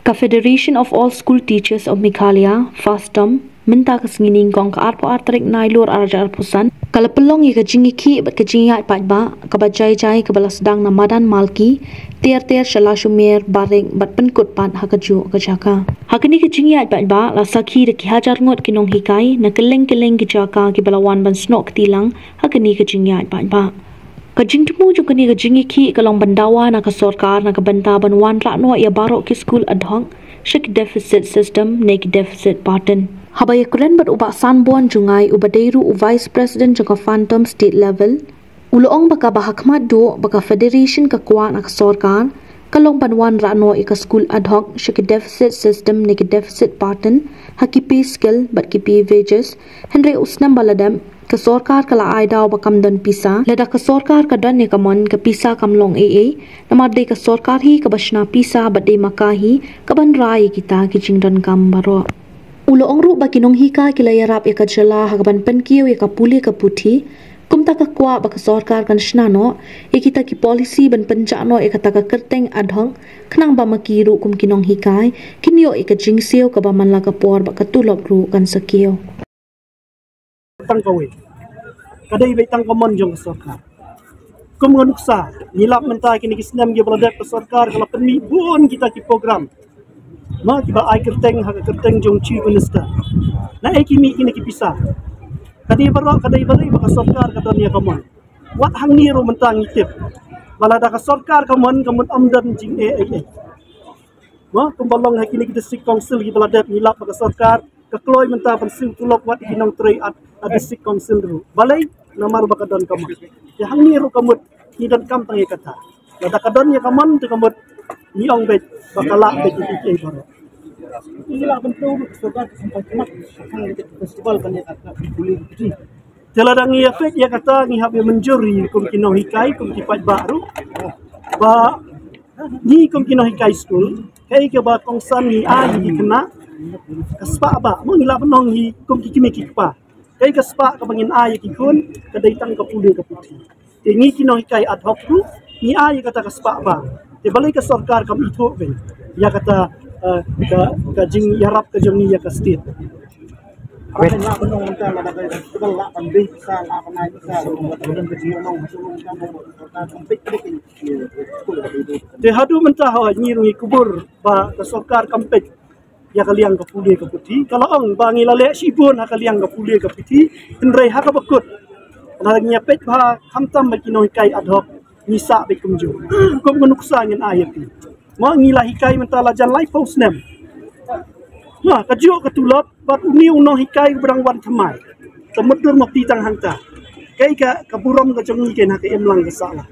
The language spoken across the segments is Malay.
Ka Federation of All School Teachers of Meghalaya, FASTM, minta kesengining kong ka arpo artrik nailur arajar pusan, kala pelong ye kajingi ki bat kajingi ay patba, kabajay-jay kabala sedang namadan malki, ter shalashumer baring bat penkut pat hakaju kajaka. Hakani kajingi ay patba, la sakhi de ki hajar ngot kinong hikai, na keleng kajaka ki balawan ban snok tilang, hakani kajingi ay patba. Kajing temu jo kani kajingi ki kalong bandawa na ka sorkar na ka banta banwan rakno ia barok ki school ad hoc shik deficit system nek deficit pattern habaya kuren bat ubak sanbuan jungai ubadeiru u vice president jaka phantom state level uloong baka bahakmat do baka federation ka kwa na ka sorkar kalong banwan rakno ika school ad hoc shik deficit system nek deficit pattern hakipi skill bat kipi wages henry usnam baladam ke sorkar kala aidau bakam dan pisa leda ke sorkar ka dan ne kamon ke pisa kamlong namadde ke sorkar hi ke basna pisa badde makahi ke ban rai kita ki jingdan kam baro ulo ongru bakinong hika kila yarap ya kajala hagaban penkiyo ya kapuli ka puthi kumta ka kwa ba ke sorkar kan shnano e kita ki policy ban penjano e kata ka kerteng adhong khnang ba makiru kum kinong hikai kinyo e ka jingsio ka ba manla ka por ba ka tulop ru kan sakiyo tang kawe kadai bai tang komon jong sarkar kum nganuksa nilap mentai kini kisnam ge beladak ke sarkar kala penmi bun kita ki program ma ki ba ai kerteng ha kerteng jong chief minister na ai kimi kini ki pisah kadai barok kadai balai ba sarkar ka dunia komon wat hang ni ro mentang itip balada ka sarkar komon amdan jing ma kumbalong ha kini ki district council ki beladak nilap ba sarkar kekloi mentah pensil tulok wat kinong trei at district council ru balai namar bakadon kamot ya hang ni ru kamut kidan kam tangi kata lada kadon ya kamon te kamut ni ong bet bakala bet ki baro ila bentu sebagai sampai kemat festival kan ya kata boleh di teladang ya fet ya kata ni hab menjuri kum kinong hikai kum kipat baru ba ni kum kinong hikai school kai ke ba kongsan ni a di kena kaspa ba mo nila penong hi kum kikimi kikpa kai kaspa ka bangin ay kikun kadai tang ka puli ka puti te ngi kinong hikai ad hoc ru ni ay kata kaspa ba te balai ka sarkar kam itho ben ya kata ka jing yarap ka jong ya ka state apa na penong menta la da ka la kan be sa la kan ay sa bulan ka jing nong sulung ka mo sarkar kompet te hadu menta ha ngi ru kubur ba ka sarkar kompet ya kaliang ka puli ka puti kalau ong bangi lale sibun ha kaliang ka puli ka puti henrei ha ka bakut na nya pet ba hamtam ba kinoi kai adhok nisa be kumju kum nuksa ngin ayati ma ngila hikai mentala jan lai posnem ma kajo katulop bat uni uno hikai berang wan thamai temudur mati tang hangta kai ka kaburom ka jongi ken ha ka emlang ka sala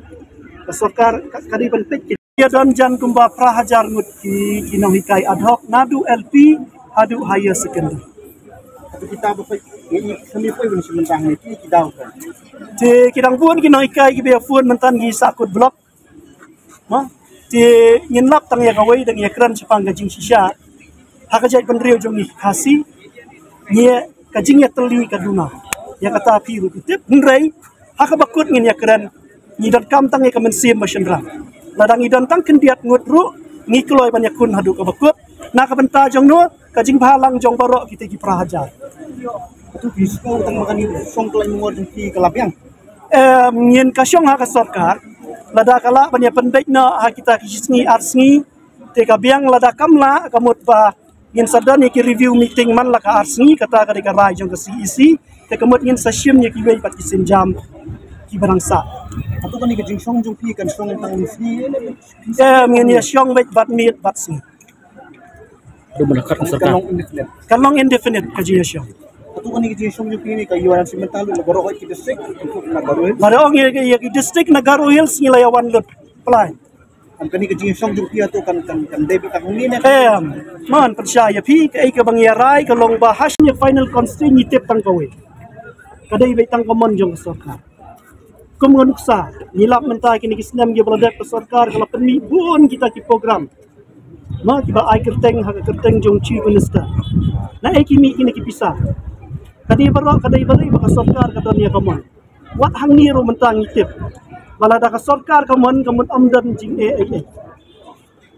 ka sarkar kadi ban pet ya dan jan kumba prahajar ngut ki kinong hikai ad hoc nadu LP hadu higher secondary atau kita bapak ini kami pun belum sementang ni kita kan te kidang buan kinong hikai ki be fuan mentan gi sakut blok ma te nginlap tang ya kawai dang ya kran sepang gajing sisya hakajai penriu jong ni kasi nye kajing ya teli kaduna ya kata piru kitip nrei hakabakut ngin ya kran ni dot kam tang ya kamen sim masyendra ladang idan tang kendiat ngutru ngi kloi banyak kun hadu ka bakut na ka benta jong no kajing balang jong barok kita ki prahajar itu bisko tang makan ni song klai ngor ki kalabyang ngin ka syong ha ka sarkar lada kala banyak pendek na ha kita ki sni arsni te ka biang lada kamla kamut ba ngin sadan ki review meeting man la ka arsni kata ka de ka rai jong ka CEC te kamut ngin session ki wei pat ki senjam ki barangsa atau kan ni kajing song jong pi kan song tang ni ngin ya syong bet bat mit bat si do melakat sarkar kalong indefinite kajing syong atau kan ni kajing song jong pi ni kayuan simental na baro ki district untuk na baro barong ya ki district Nagaro Hills ngilayawan lut play ang kani kajing song jong pi ato kan debi ka ngin man percaya pi kai ka bangyarai kalong bahas nya final constraint ni tip tang kawe kadai bai tang komon jong sarkar kum nganuksa nilap mentai kini kisnam ge beladak ke sarkar kala penmi bun kita ki program ma ki ba ai kerteng ha kerteng jong chief minister na ai kimi kini ki pisah kadai barok kadai balai ba sarkar ka dunia komon wat hang ni ro mentang itip balada ka sarkar komon amdan jing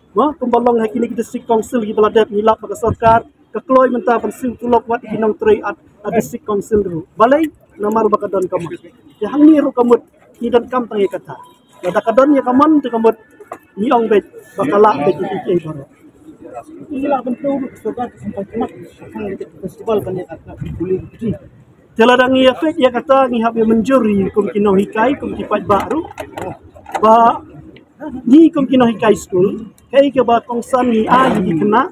Wah, kumbalong hakini kita district council kita ladap nilap pada sarkar kekloi mentah pensil tulok wat kinong tre at district council ru. Balai namar bakadon kamot. Ya hang ni ru kamut hidan kam tangi kata. Lada kadon ya kaman tu kamut niong bet bakala bet iki baru. Inilah bentuk sarkar sampai kemat akan festival kan ya kata boleh begini. Teladang ia efek ya kata ngi habe menjuri kum kinong hikai kum kipat baru. Ba ni kum kinong hikai school kai ke ba kongsan ni ai di kena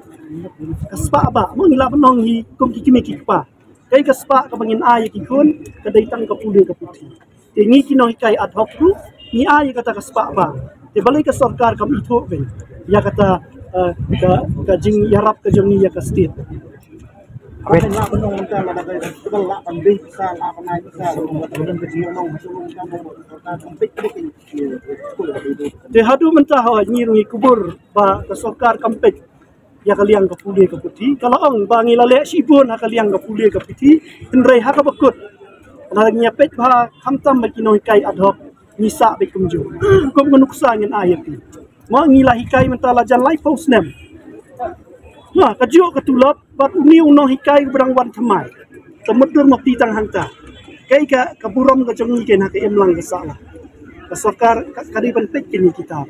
kaspa ba mo ngila penong hi kum kikimi kikpa kai kaspa ka bangin ai ki kun ka daitang ka puli ka puti te ngi kinong hikai ad hoc ru ni ai kata kaspa ba te balai ka sarkar kam itho ben ya kata ka jing yarap ka jong ni ya ka state Akan nak benong mentah lah dah sebab lah kan besar lah kan naik besar belum kecil nong sebelum kamu sampai ke te hadu mentah ha nyirungi kubur ba ka sarkar kampet ya kaliang ka puli ka puti kalau ong ba ngi lale sibun ha kaliang ka puli ka puti henrei ha ka bakut na nya pet ba hamtam ba kinoi kai ad hoc nisa be kumju kum nuksa ngin ayati mo ngi la hikai mentah la jan lai post nem nah kajuk ketulap bat uni uno hikai berang wan thamai temedur mati tang hangta kai ka kaburom ka jongi ken ha ka emlang ka sala ka sarkar kadi pentek kini kita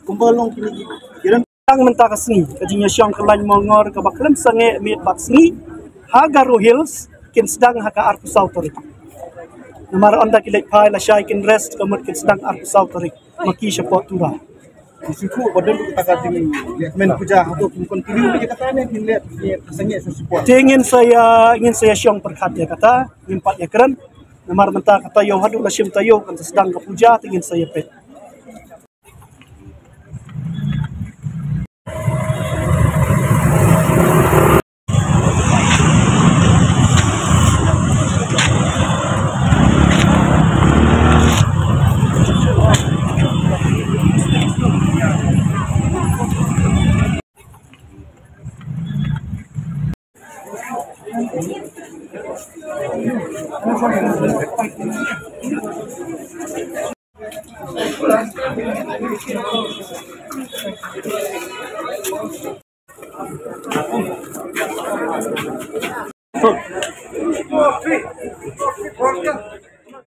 kumbalong kini kiran tang mentah kasni kajinya syong kelany mongor ka baklem sange mit baksni hagaru hills kin sedang ha ka arku sautorik namar onda kilek pai la syai kin rest kamut kin sedang arku sautorik maki syapot tura Siku badan kita kata ini men puja atau continue kita kata ni lihat sangat support. Ingin saya syong perkat ya kata impat ya keren namar mentah kata yo hadu la syim tayo kan sedang ke puja ingin saya pet.